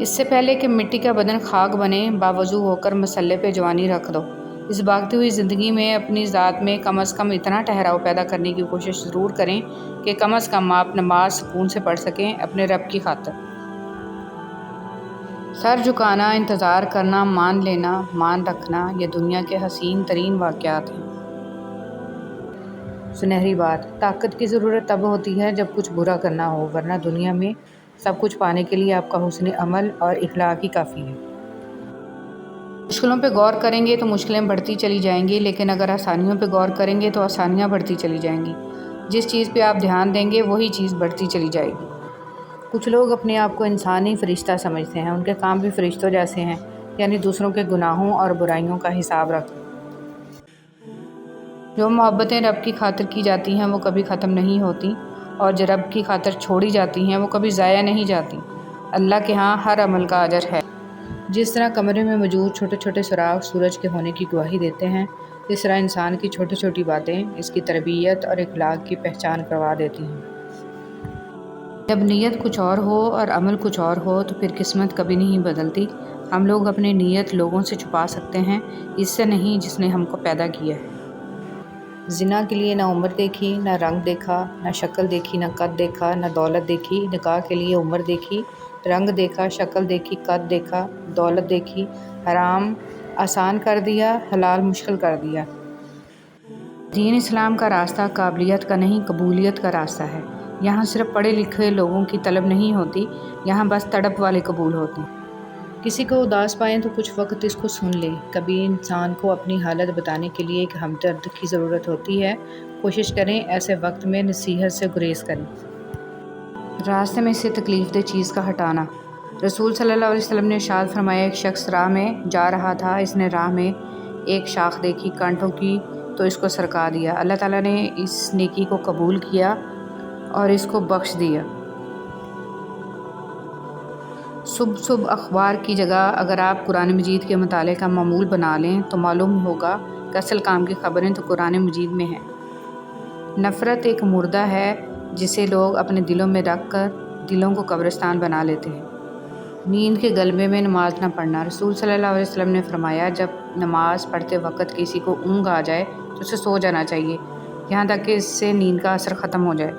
اس سے پہلے کہ مٹی کا بدن خاک بنے، باوضو ہو کر مسلح پہ جوانی رکھ دو۔ اس بھاگتی ہوئی زندگی میں اپنی ذات میں کم از کم اتنا ٹھہراؤ پیدا کرنے کی کوشش ضرور کریں کہ کم از کم آپ نماز سکون سے پڑھ سکیں، اپنے رب کی خاطر۔ سر جھکانا، انتظار کرنا، مان لینا، مان رکھنا، یہ دنیا کے حسین ترین واقعات ہیں۔ سنہری بات: طاقت کی ضرورت تب ہوتی ہے جب کچھ برا کرنا ہو، ورنہ دنیا میں سب کچھ پانے کے لیے آپ کا حسن عمل اور اخلاق ہی کافی ہے۔ مشکلوں پہ غور کریں گے تو مشکلیں بڑھتی چلی جائیں گی، لیکن اگر آسانیوں پہ غور کریں گے تو آسانیاں بڑھتی چلی جائیں گی۔ جس چیز پہ آپ دھیان دیں گے وہی چیز بڑھتی چلی جائے گی۔ کچھ لوگ اپنے آپ کو انسانی فرشتہ سمجھتے ہیں، ان کے کام بھی فرشتوں جیسے ہیں، یعنی دوسروں کے گناہوں اور برائیوں کا حساب رکھنا۔ جو محبتیں رب کی خاطر کی جاتی ہیں وہ کبھی ختم نہیں ہوتی، اور جو رب کی خاطر چھوڑی جاتی ہیں وہ کبھی ضائع نہیں جاتی۔ اللہ کے ہاں ہر عمل کا اجر ہے۔ جس طرح کمرے میں موجود چھوٹے چھوٹے سراغ سورج کے ہونے کی گواہی دیتے ہیں، اس طرح انسان کی چھوٹی چھوٹی باتیں اس کی تربیت اور اخلاق کی پہچان کروا دیتی ہیں۔ جب نیت کچھ اور ہو اور عمل کچھ اور ہو تو پھر قسمت کبھی نہیں بدلتی۔ ہم لوگ اپنی نیت لوگوں سے چھپا سکتے ہیں، اس سے نہیں جس نے ہم کو پیدا کیا ہے۔ زنا کے لیے نہ عمر دیکھی، نہ رنگ دیکھا، نہ شکل دیکھی، نہ قد دیکھا، نہ دولت دیکھی۔ نکاح کے لیے عمر دیکھی، رنگ دیکھا، شکل دیکھی، قد دیکھا، دولت دیکھی۔ حرام آسان کر دیا، حلال مشکل کر دیا۔ دین اسلام کا راستہ قابلیت کا نہیں، قبولیت کا راستہ ہے۔ یہاں صرف پڑھے لکھے لوگوں کی طلب نہیں ہوتی، یہاں بس تڑپ والے قبول ہوتے ہیں۔ کسی کو اداس پائیں تو کچھ وقت اس کو سن لیں۔ کبھی انسان کو اپنی حالت بتانے کے لیے ایک ہمدرد کی ضرورت ہوتی ہے۔ کوشش کریں ایسے وقت میں نصیحت سے گریز کریں۔ راستے میں سے تکلیف دہ چیز کا ہٹانا۔ رسول صلی اللہ علیہ وسلم نے ارشاد فرمایا، ایک شخص راہ میں جا رہا تھا، اس نے راہ میں ایک شاخ دیکھی کانٹوں کی تو اس کو سرکا دیا۔ اللہ تعالیٰ نے اس نیکی کو قبول کیا اور اس کو بخش دیا۔ صبح اخبار کی جگہ اگر آپ قرآن مجید کے مطالعے کا معمول بنا لیں تو معلوم ہوگا کہ اصل کام کی خبریں تو قرآن مجید میں ہیں۔ نفرت ایک مردہ ہے جسے لوگ اپنے دلوں میں رکھ کر دلوں کو قبرستان بنا لیتے ہیں۔ نیند کے غلبے میں نماز نہ پڑھنا۔ رسول صلی اللہ علیہ وسلم نے فرمایا، جب نماز پڑھتے وقت کسی کو اونگ آ جائے تو اسے سو جانا چاہیے، یہاں تک کہ اس سے نیند کا اثر ختم ہو جائے۔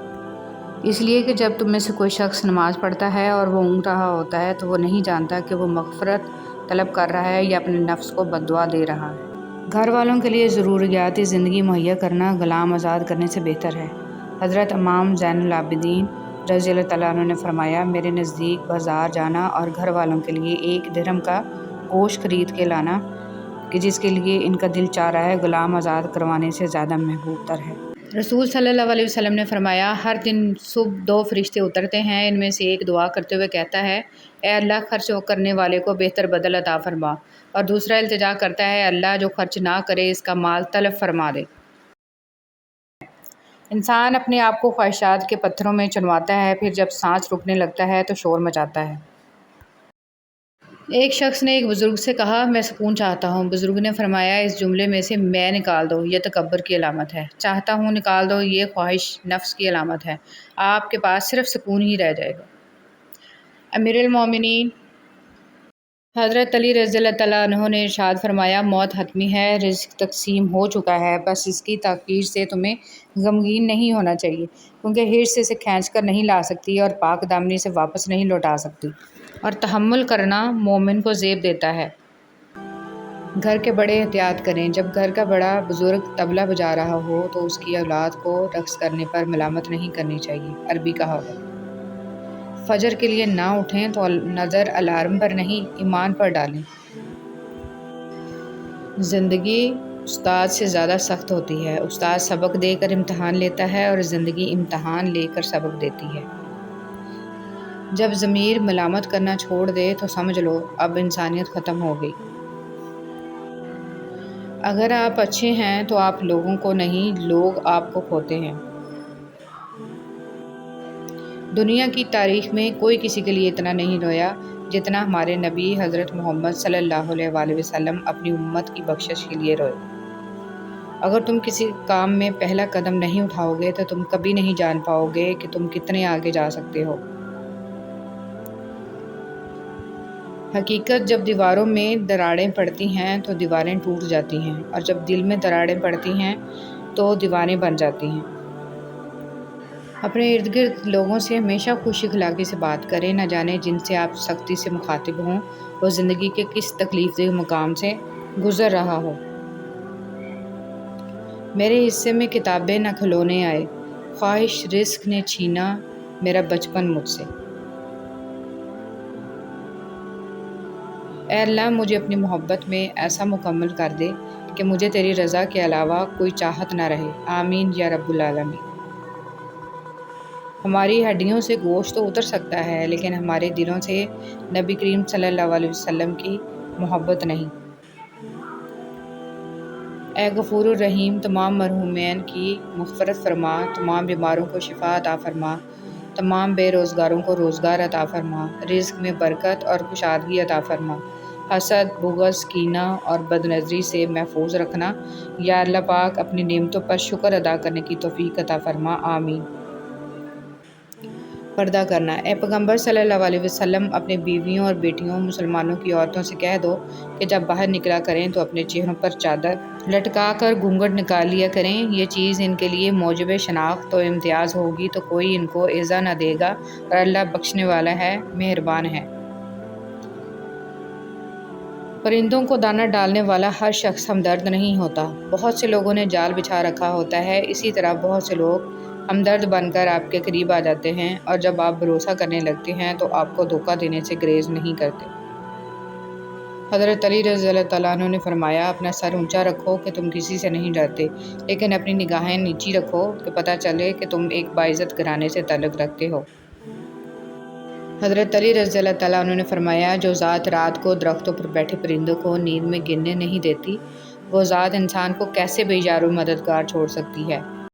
اس لیے کہ جب تم میں سے کوئی شخص نماز پڑھتا ہے اور وہ اونگ رہا ہوتا ہے تو وہ نہیں جانتا کہ وہ مغفرت طلب کر رہا ہے یا اپنے نفس کو بد دعا دے رہا ہے۔ گھر والوں کے لیے ضروریات زندگی مہیا کرنا غلام آزاد کرنے سے بہتر ہے۔ حضرت امام زین العابدین رضی اللہ تعالیٰ عنہ نے فرمایا، میرے نزدیک بازار جانا اور گھر والوں کے لیے 1 درہم کا گوشت خرید کے لانا کہ جس کے لیے ان کا دل چاہ رہا ہے، غلام آزاد کروانے سے زیادہ محبوب تر ہے۔ رسول صلی اللہ علیہ وسلم نے فرمایا، ہر دن صبح 2 فرشتے اترتے ہیں، ان میں سے ایک دعا کرتے ہوئے کہتا ہے، اے اللہ خرچ کرنے والے کو بہتر بدل عطا فرما، اور دوسرا التجا کرتا ہے، اللہ جو خرچ نہ کرے اس کا مال تلف فرما دے۔ انسان اپنے آپ کو خواہشات کے پتھروں میں چنواتا ہے، پھر جب سانس رکنے لگتا ہے تو شور مچاتا ہے۔ ایک شخص نے ایک بزرگ سے کہا، میں سکون چاہتا ہوں۔ بزرگ نے فرمایا، اس جملے میں سے میں نکال دو، یہ تکبر کی علامت ہے۔ چاہتا ہوں نکال دو، یہ خواہش نفس کی علامت ہے۔ آپ کے پاس صرف سکون ہی رہ جائے گا۔ امیر المومنین حضرت علی رضی اللہ تعالیٰ عنہ نے ارشاد فرمایا، موت حتمی ہے، رزق تقسیم ہو چکا ہے، بس اس کی تاخیر سے تمہیں غمگین نہیں ہونا چاہیے، کیونکہ حرص اسے کھینچ کر نہیں لا سکتی اور پاک دامنی سے واپس نہیں لوٹا سکتی، اور تحمل کرنا مومن کو زیب دیتا ہے۔ گھر کے بڑے احتیاط کریں۔ جب گھر کا بڑا بزرگ طبلہ بجا رہا ہو تو اس کی اولاد کو رقص کرنے پر ملامت نہیں کرنی چاہیے، عربی کہاوت۔ فجر کے لیے نہ اٹھیں تو نظر الارم پر نہیں، ایمان پر ڈالیں۔ زندگی استاد سے زیادہ سخت ہوتی ہے۔ استاد سبق دے کر امتحان لیتا ہے اور زندگی امتحان لے کر سبق دیتی ہے۔ جب ضمیر ملامت کرنا چھوڑ دے تو سمجھ لو اب انسانیت ختم ہو گئی۔ اگر آپ اچھے ہیں تو آپ لوگوں کو نہیں، لوگ آپ کو کھوتے ہیں۔ دنیا کی تاریخ میں کوئی کسی کے لیے اتنا نہیں رویا جتنا ہمارے نبی حضرت محمد صلی اللہ علیہ وآلہ وسلم اپنی امت کی بخشش کے لیے روئے۔ اگر تم کسی کام میں پہلا قدم نہیں اٹھاؤ گے تو تم کبھی نہیں جان پاؤ گے کہ تم کتنے آگے جا سکتے ہو۔ حقیقت جب دیواروں میں دراڑیں پڑتی ہیں تو دیواریں ٹوٹ جاتی ہیں، اور جب دل میں دراڑیں پڑتی ہیں تو دیواریں بن جاتی ہیں۔ اپنے ارد گرد لوگوں سے ہمیشہ خوش اخلاقی سے بات کریں، نہ جانے جن سے آپ سختی سے مخاطب ہوں وہ زندگی کے کس تکلیف دہ مقام سے گزر رہا ہو۔ میرے حصے میں کتابیں نہ کھلونے آئے، خواہش رزق نے چھینا میرا بچپن مجھ سے۔ اے اللہ مجھے اپنی محبت میں ایسا مکمل کر دے کہ مجھے تیری رضا کے علاوہ کوئی چاہت نہ رہے، آمین یا رب العالمین۔ ہماری ہڈیوں سے گوشت تو اتر سکتا ہے لیکن ہمارے دلوں سے نبی کریم صلی اللہ علیہ وسلم کی محبت نہیں۔ اے غفور الرحیم تمام مرحومین کی مغفرت فرما، تمام بیماروں کو شفا عطا فرما، تمام بے روزگاروں کو روزگار عطا فرما، رزق میں برکت اور کشادگی عطا فرما، حسد، بغض، کینہ اور بد نظری سے محفوظ رکھنا، یا اللہ پاک اپنی نعمتوں پر شکر ادا کرنے کی توفیق عطا فرما، آمین۔ پردہ کرنا۔ اے پیغمبر صلی اللہ علیہ وسلم اپنے بیویوں اور بیٹیوں مسلمانوں کی عورتوں سے کہہ دو کہ جب باہر نکلا کریں تو اپنے چہروں پر چادر لٹکا کر گھونگھٹ نکال لیا کریں، یہ چیز ان کے لیے موجب شناخت و امتیاز ہوگی تو کوئی ان کو ایذا نہ دے گا، اور اللہ بخشنے والا ہے، مہربان ہے۔ پرندوں کو دانہ ڈالنے والا ہر شخص ہمدرد نہیں ہوتا، بہت سے لوگوں نے جال بچھا رکھا ہوتا ہے، اسی طرح بہت سے لوگ ہمدرد بن کر آپ کے قریب آ جاتے ہیں، اور جب آپ بھروسہ کرنے لگتے ہیں تو آپ کو دھوکہ دینے سے گریز نہیں کرتے۔ حضرت علی رضی اللہ تعالیٰ عنہ نے فرمایا، اپنا سر اونچا رکھو کہ تم کسی سے نہیں ڈرتے، لیکن اپنی نگاہیں نیچی رکھو کہ پتہ چلے کہ تم ایک باعزت گھرانے سے تعلق رکھتے ہو۔ حضرت علی رضی اللہ تعالیٰ عنہ نے فرمایا، جو ذات رات کو درختوں پر بیٹھے پرندوں کو نیند میں گننے نہیں دیتی، وہ ذات انسان کو کیسے بے یار و مددگار چھوڑ سکتی ہے؟